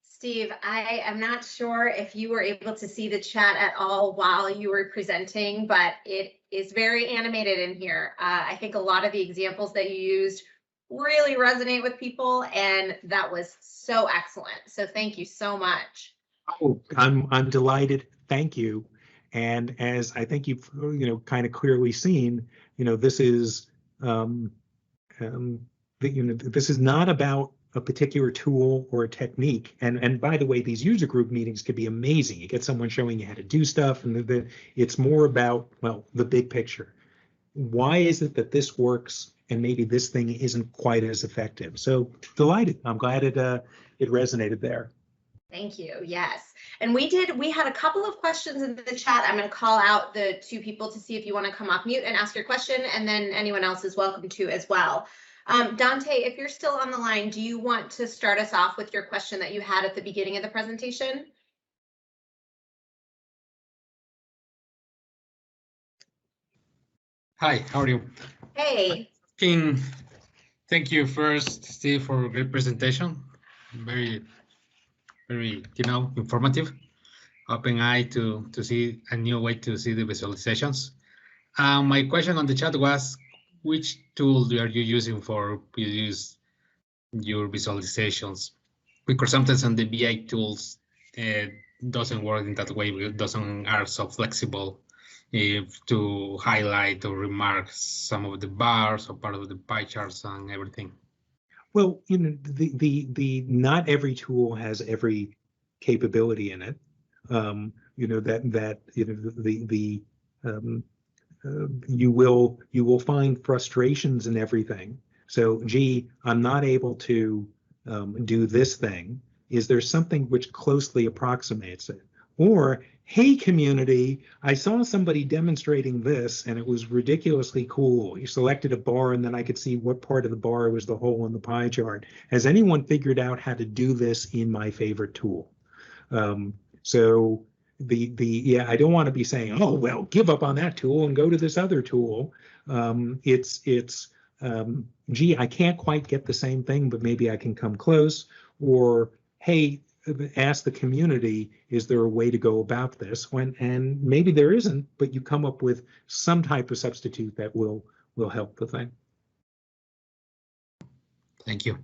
Steve, I am not sure if you were able to see the chat at all while you were presenting, but it is very animated in here. I think a lot of the examples that you used really resonate with people, and that was so excellent. So thank you so much. Oh, I'm delighted. Thank you. And as I think you've kind of clearly seen, this is this is not about a particular tool or a technique. And by the way, these user group meetings could be amazing. You get someone showing you how to do stuff, and it's more about, well, the big picture. Why is it that this works and maybe this thing isn't quite as effective? So delighted. I'm glad it resonated there. Thank you. Yes. And we had a couple of questions in the chat. I'm going to call out the 2 people to see if you want to come off mute and ask your question, and then anyone else is welcome to as well. Dante, if you're still on the line, do you want to start us off with your question that you had at the beginning of the presentation? Hi, how are you? Hey. Thank you first, Steve, for a great presentation. Very, informative. Open eye to see a new way to see the visualizations. My question on the chat was, which tool are you using for use your visualizations? Because sometimes on the BI tools, doesn't work in that way. It doesn't are so flexible to highlight or remark some of the bars or part of the pie charts and everything. Well, the not every tool has every capability in it. You will find frustrations in everything. So, gee, I'm not able to do this thing. Is there something which closely approximates it? Or, hey, community, I saw somebody demonstrating this and it was ridiculously cool. You selected a bar and then I could see what part of the bar was the hole in the pie chart. Has anyone figured out how to do this in my favorite tool? Yeah, I don't want to be saying, oh, well, give up on that tool and go to this other tool. Gee, I can't quite get the same thing, but maybe I can come close. Or, hey, ask the community, is there a way to go about this? And maybe there isn't, but you come up with some type of substitute that will help the thing. Thank you.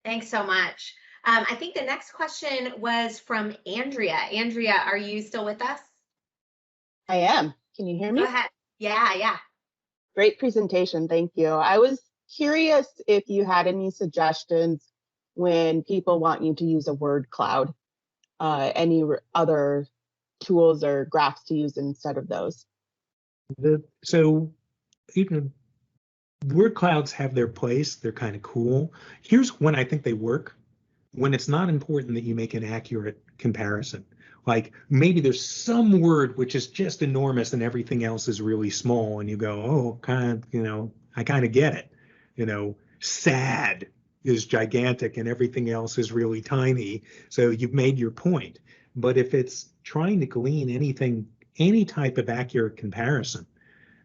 Thanks so much. I think the next question was from Andrea. Andrea, are you still with us? I am. Can you hear me? Go ahead. Yeah. Great presentation. Thank you. I was curious if you had any suggestions when people want you to use a word cloud, any other tools or graphs to use instead of those. So word clouds have their place. They're kind of cool. Here's when I think they work. When it's not important that you make an accurate comparison. Like maybe there's some word which is just enormous and everything else is really small, and you go, oh, I kind of get it. Sad is gigantic and everything else is really tiny. So you've made your point. But if it's trying to glean any type of accurate comparison,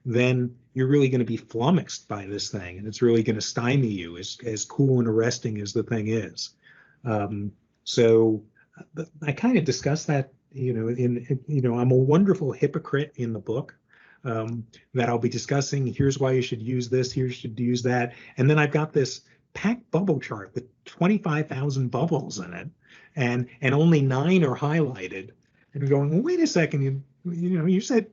then you're really going to be flummoxed by this thing, and it's really going to stymie you, as cool and arresting as the thing is. So I kind of discussed that, I'm a wonderful hypocrite in the book, that I'll be discussing. Here's why you should use this. Here you should use that. And then I've got this packed bubble chart with 25,000 bubbles in it, and only 9 are highlighted. And you're going, well, wait a second, you said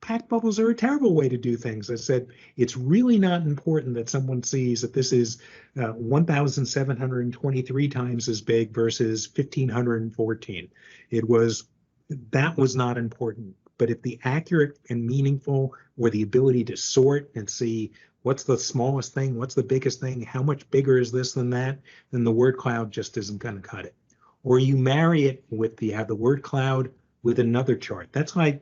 packed bubbles are a terrible way to do things. I said, it's really not important that someone sees that this is 1,723 times as big versus 1,514. That was not important. But if the accurate and meaningful, or the ability to sort and see what's the smallest thing, what's the biggest thing, how much bigger is this than that, then the word cloud just isn't going to cut it. Or you marry it with have the word cloud with another chart. That's why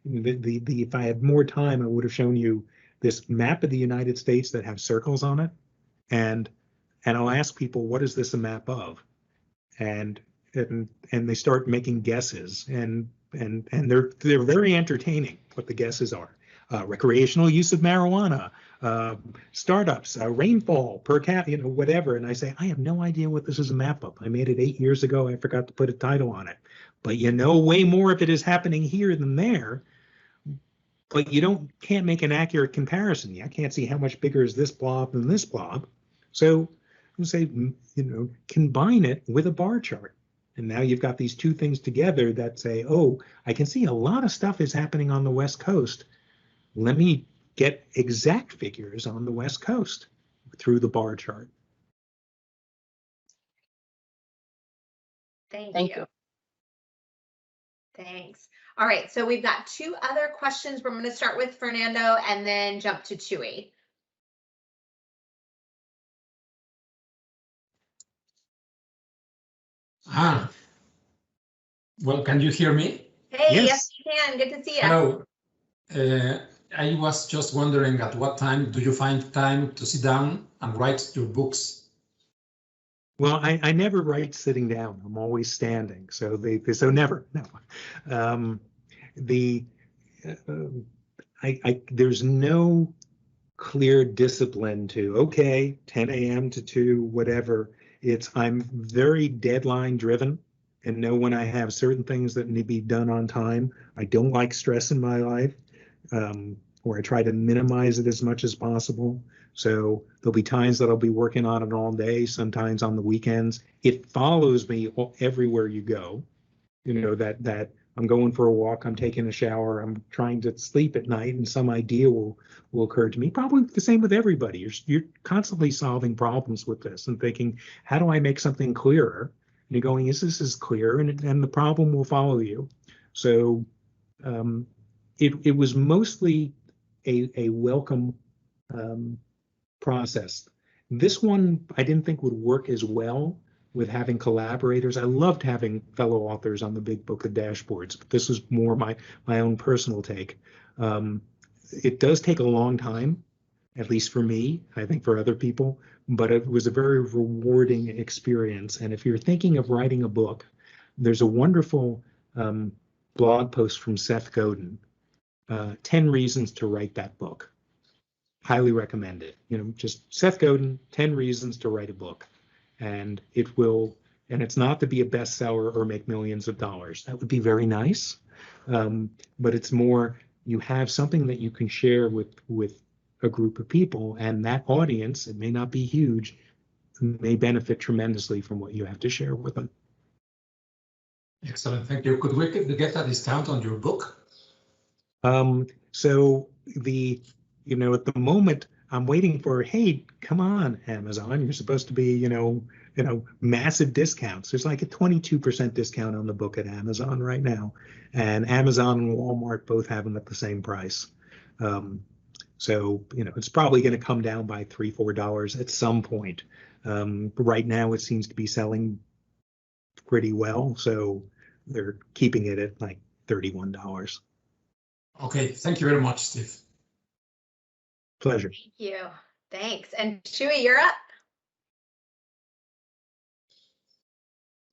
if I had more time, I would have shown you this map of the United States that have circles on it, and I'll ask people, what is this a map of? And they start making guesses, and they're very entertaining what the guesses are. Recreational use of marijuana, startups, rainfall per capita, whatever. And I say, I have no idea what this is a map of. I made it 8 years ago. I forgot to put a title on it. But way more of it is happening here than there. But you can't make an accurate comparison. I can't see how much bigger is this blob than this blob. So I say, combine it with a bar chart. And now you've got these two things together that say, oh, I can see a lot of stuff is happening on the West Coast. Let me get exact figures on the West Coast through the bar chart. Thank you. Thanks. All right, so we've got 2 other questions. We're going to start with Fernando and then jump to Tui. Well, can you hear me? Hey, yes you can. Good to see you. Hello. I was just wondering, at what time do you find time to sit down and write your books? Well, I never write sitting down. I'm always standing. So never. No. There's no clear discipline to, okay, 10 a.m. to 2, whatever. I'm very deadline driven and know when I have certain things that need to be done on time. I don't like stress in my life, or I try to minimize it as much as possible. So there'll be times that I'll be working on it all day, sometimes on the weekends. It follows me everywhere you go. You know, that I'm going for a walk, I'm taking a shower, I'm trying to sleep at night, and some idea will occur to me. Probably the same with everybody. You're constantly solving problems with this and thinking, how do I make something clearer? And you're going, this is clear, and the problem will follow you. So it was mostly a welcome process. This one I didn't think would work as well with having collaborators. I loved having fellow authors on the big book of dashboards, but this was more my own personal take. It does take a long time, at least for me, I think for other people, but it was a very rewarding experience. And if you're thinking of writing a book, there's a wonderful blog post from Seth Godin, 10 reasons to write that book. Highly recommend it. You know, just Seth Godin, 10 reasons to write a book. And it will, and it's not to be a bestseller or make millions of dollars. That would be very nice. But it's more, you have something that you can share with a group of people, and that audience, it may not be huge, may benefit tremendously from what you have to share with them. Excellent, thank you. Could we get a discount on your book? So at the moment, I'm waiting for, hey, come on, Amazon, you're supposed to be, massive discounts. There's like a 22% discount on the book at Amazon right now. And Amazon and Walmart both have them at the same price. So, it's probably going to come down by $3, $4 at some point. Right now, it seems to be selling pretty well. So they're keeping it at like $31. Okay, thank you very much, Steve. Pleasure. Thank you. Thanks. And Shui, you're up.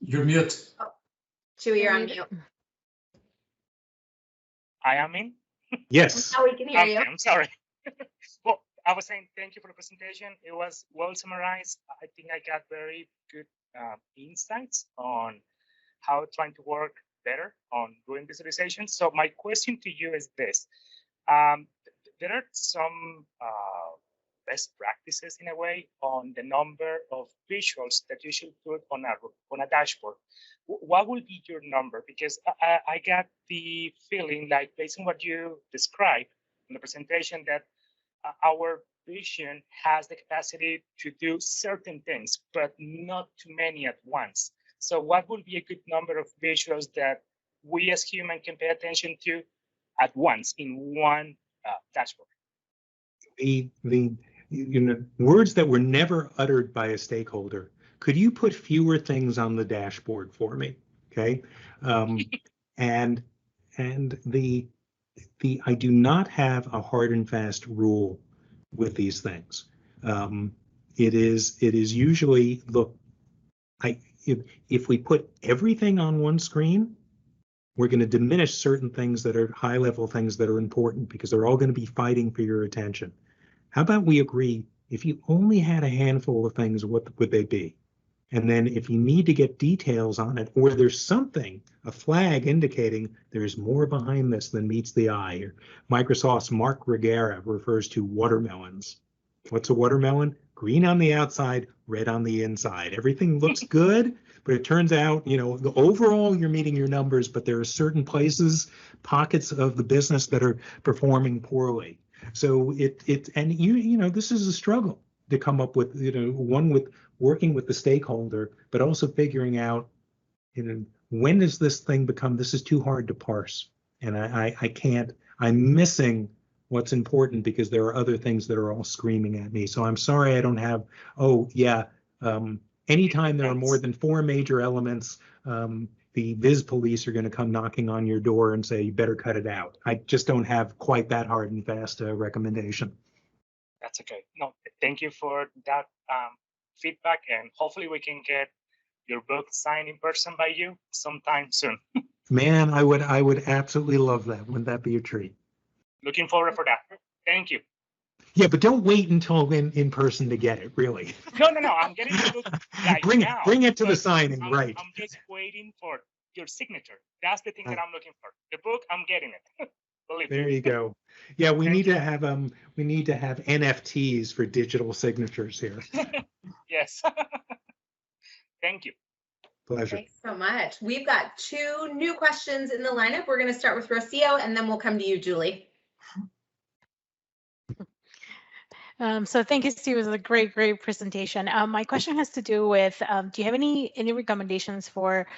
You're mute. Shui, you're on mute. I am in? Yes. Now we can hear you. I'm sorry. Well, I was saying thank you for the presentation. It was well summarized. I think I got very good insights on how trying to work better on doing visualization. So my question to you is this. There are some best practices in a way on the number of visuals that you should put on a dashboard. What will be your number? Because I got the feeling, like based on what you described in the presentation, that our vision has the capacity to do certain things, but not too many at once. So what would be a good number of visuals that we as humans can pay attention to at once in one dashboard? The words that were never uttered by a stakeholder. Could you put fewer things on the dashboard for me? Okay. And I do not have a hard and fast rule with these things. It is usually, look, if we put everything on one screen, we're going to diminish certain things that are high level things that are important because they're all going to be fighting for your attention. How about we agree, if you only had a handful of things, what would they be? And then if you need to get details on it, or there's something, a flag indicating there's more behind this than meets the eye. Microsoft's Mark Regera refers to watermelons. What's a watermelon? Green on the outside, red on the inside. Everything looks good, but it turns out, overall you're meeting your numbers, but there are certain places, pockets of the business that are performing poorly. So this is a struggle to come up with, one with working with the stakeholder, but also figuring out, when does this thing become, this is too hard to parse. And I can't, I'm missing what's important because there are other things that are all screaming at me. So I'm sorry I don't have, anytime there are more than 4 major elements, the Viz police are going to come knocking on your door and say, you better cut it out. I just don't have quite that hard and fast recommendation. That's okay. No, thank you for that feedback, and hopefully we can get your book signed in person by you sometime soon. Man, I would absolutely love that. Wouldn't that be a treat? Looking forward for that. Thank you. Yeah, but don't wait until in person to get it, really. No. I'm getting the book right now. Bring it to the but signing, right. I'm just waiting for your signature. That's the thing that I'm looking for. The book, I'm getting it. Believe me. There you go. Yeah, we Thank need you. to have NFTs for digital signatures here. Yes. Thank you. Pleasure. Thanks so much. We've got 2 new questions in the lineup. We're going to start with Rocio, and then we'll come to you, Julie. So thank you, Steve. It was a great presentation. My question has to do with, do you have any recommendations for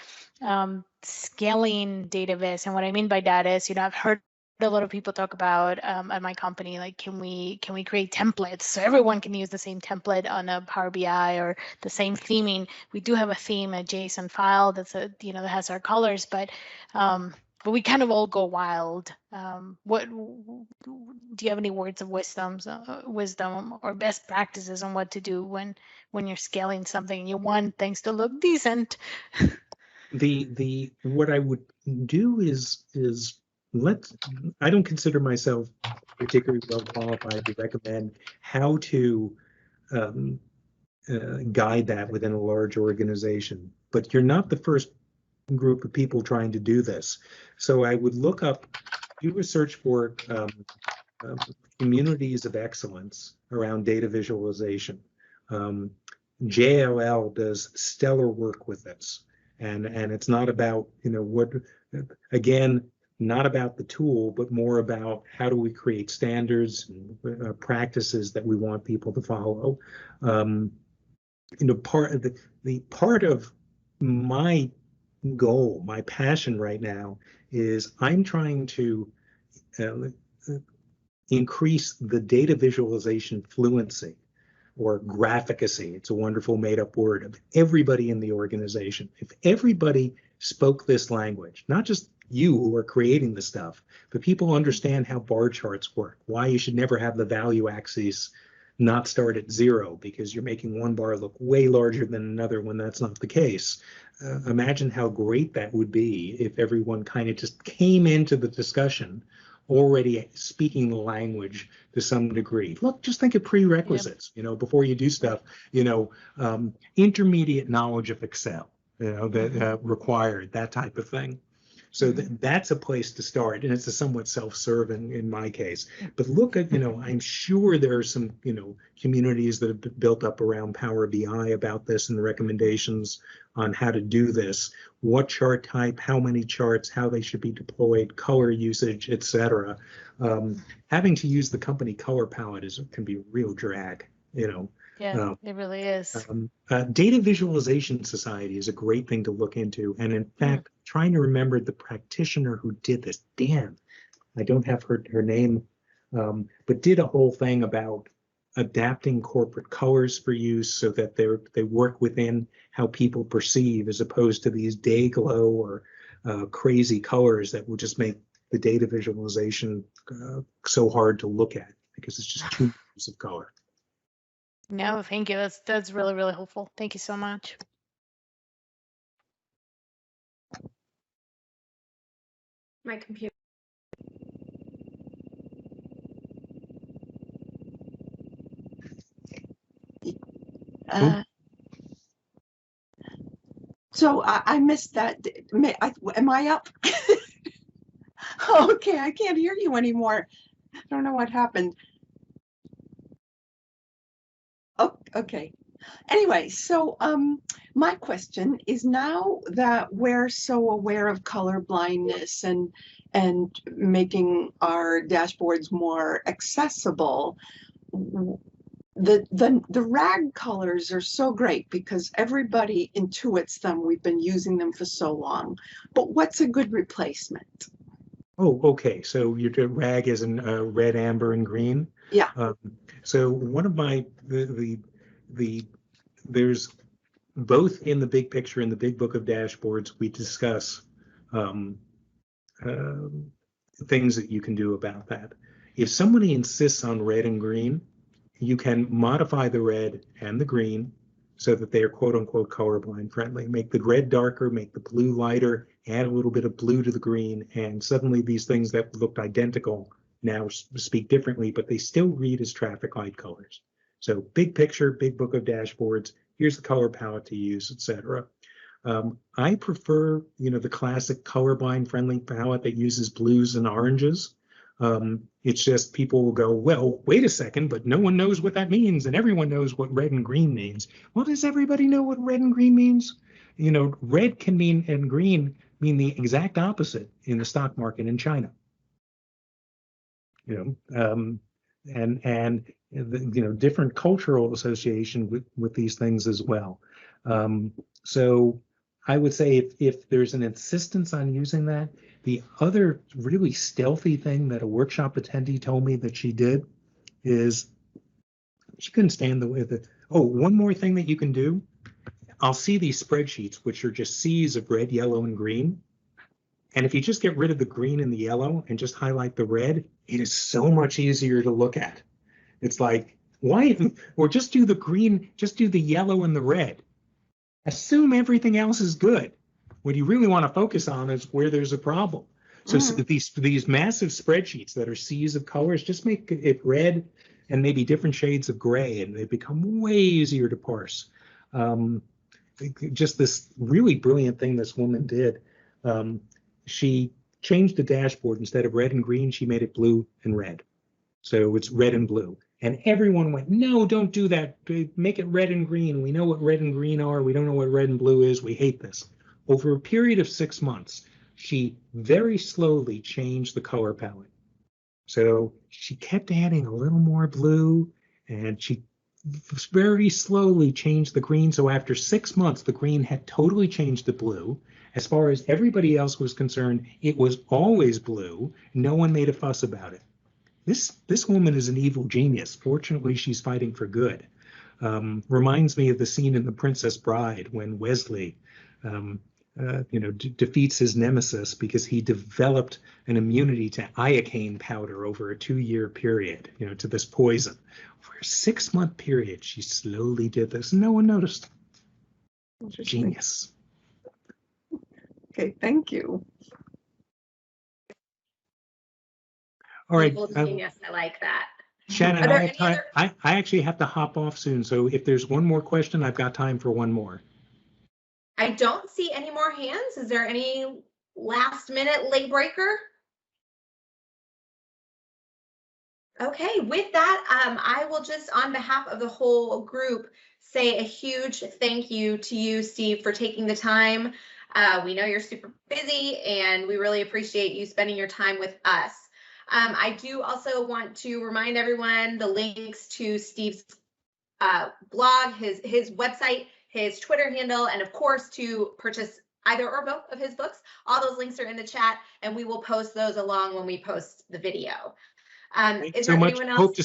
scaling DataVis? And what I mean by that is, I've heard a lot of people talk about at my company, like, can we create templates so everyone can use the same template on a Power BI or the same theming? We do have a theme, a JSON file that's that has our colors, but we kind of all go wild. What do you have any words of wisdom or best practices on what to do when you're scaling something and you want things to look decent? What I would do is I don't consider myself particularly well qualified to recommend how to guide that within a large organization, but you're not the first group of people trying to do this. So I would do a search for communities of excellence around data visualization. JLL does stellar work with this, and it's not about not about the tool, but more about how do we create standards and practices that we want people to follow. Part of my goal, my passion right now is I'm trying to increase the data visualization fluency or graphicacy. It's a wonderful made-up word of everybody in the organization. If everybody spoke this language, not just you who are creating the stuff, but people understand how bar charts work, why you should never have the value axis not start at 0 because you're making one bar look way larger than another when that's not the case. Imagine how great that would be if everyone kind of just came into the discussion already speaking the language to some degree. Look, just think of prerequisites, before you do stuff, intermediate knowledge of Excel, that required, that type of thing. So that's a place to start, and it's a somewhat self-serving in my case. But look at, I'm sure there are some, communities that have built up around Power BI about this and the recommendations on how to do this, what chart type, how many charts, how they should be deployed, color usage, etc. Having to use the company color palette can be a real drag, Yeah, it really is. Data Visualization Society is a great thing to look into. And in fact, trying to remember the practitioner who did this, Dan, I don't have her name, but did a whole thing about adapting corporate colors for use so that they work within how people perceive, as opposed to these day glow or crazy colors that will just make the data visualization so hard to look at because it's just too much of color. No, thank you. That's really helpful. Thank you so much. My computer. So I missed that. Am I up? Okay, I can't hear you anymore. I don't know what happened. Oh, okay. Anyway, so my question is, now that we're so aware of color blindness and making our dashboards more accessible, the RAG colors are so great because everybody intuits them. We've been using them for so long. But what's a good replacement? Oh, okay. So your RAG is in red, amber, and green. Yeah. So one of there's both in the big picture in the big book of dashboards, we discuss things that you can do about that. If somebody insists on red and green, you can modify the red and the green so that they are quote unquote colorblind friendly. Make the red darker, make the blue lighter, add a little bit of blue to the green, and suddenly these things that looked identical now speak differently, but they still read as traffic light colors. So big picture, big book of dashboards, here's the color palette to use, etc. I prefer, the classic colorblind friendly palette that uses blues and oranges. It's just people will go, well, wait a second, but no one knows what that means, and everyone knows what red and green means. Well, does everybody know what red and green means? Red can mean and green mean the exact opposite in the stock market in China. Different cultural association with these things as well. So I would say if there's an insistence on using that, the other really stealthy thing that a workshop attendee told me that she did is she couldn't stand the way that, one more thing that you can do. I'll see these spreadsheets, which are just seas of red, yellow, and green. And if you just get rid of the green and the yellow and just highlight the red, it is so much easier to look at. It's like, why? Or just do the green, just do the yellow and the red. Assume everything else is good. What you really want to focus on is where there's a problem. So these massive spreadsheets that are seas of colors, just make it red and maybe different shades of gray, and they become way easier to parse. Just this really brilliant thing this woman did. She changed the dashboard. Instead of red and green, she made it blue and red. So it's red and blue. And everyone went, no, don't do that. Make it red and green. We know what red and green are. We don't know what red and blue is. We hate this. Over a period of 6 months, she very slowly changed the color palette. So she kept adding a little more blue, and she very slowly changed the green. So after 6 months, the green had totally changed to blue. As far as everybody else was concerned, it was always blue. No one made a fuss about it. This woman is an evil genius. Fortunately, she's fighting for good. Reminds me of the scene in The Princess Bride when Wesley, defeats his nemesis because he developed an immunity to iocane powder over a 2-year period, to this poison. For a 6-month period, she slowly did this. No one noticed. Genius. Okay, thank you. All right. Genius, I like that. Shannon, I actually have to hop off soon. So if there's one more question, I've got time for one more. I don't see any more hands. Is there any last minute late breaker? Okay, with that, I will just, on behalf of the whole group, say a huge thank you to you, Steve, for taking the time. We know you're super busy, and we really appreciate you spending your time with us. I do also want to remind everyone the links to Steve's blog, his website, his Twitter handle, and of course to purchase either or both of his books. All those links are in the chat, and we will post those along when we post the video. Thanks so much. Hope to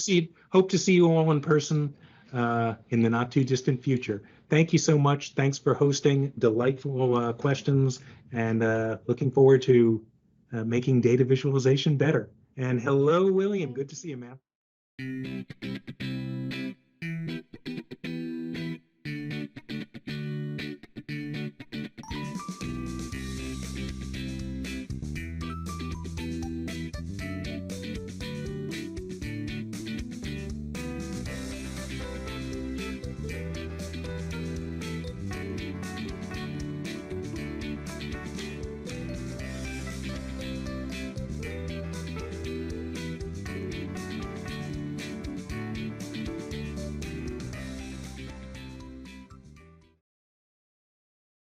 see you all in person in the not too distant future. Thank you so much. Thanks for hosting. Delightful questions, and looking forward to making data visualization better. And hello, William. Good to see you, man.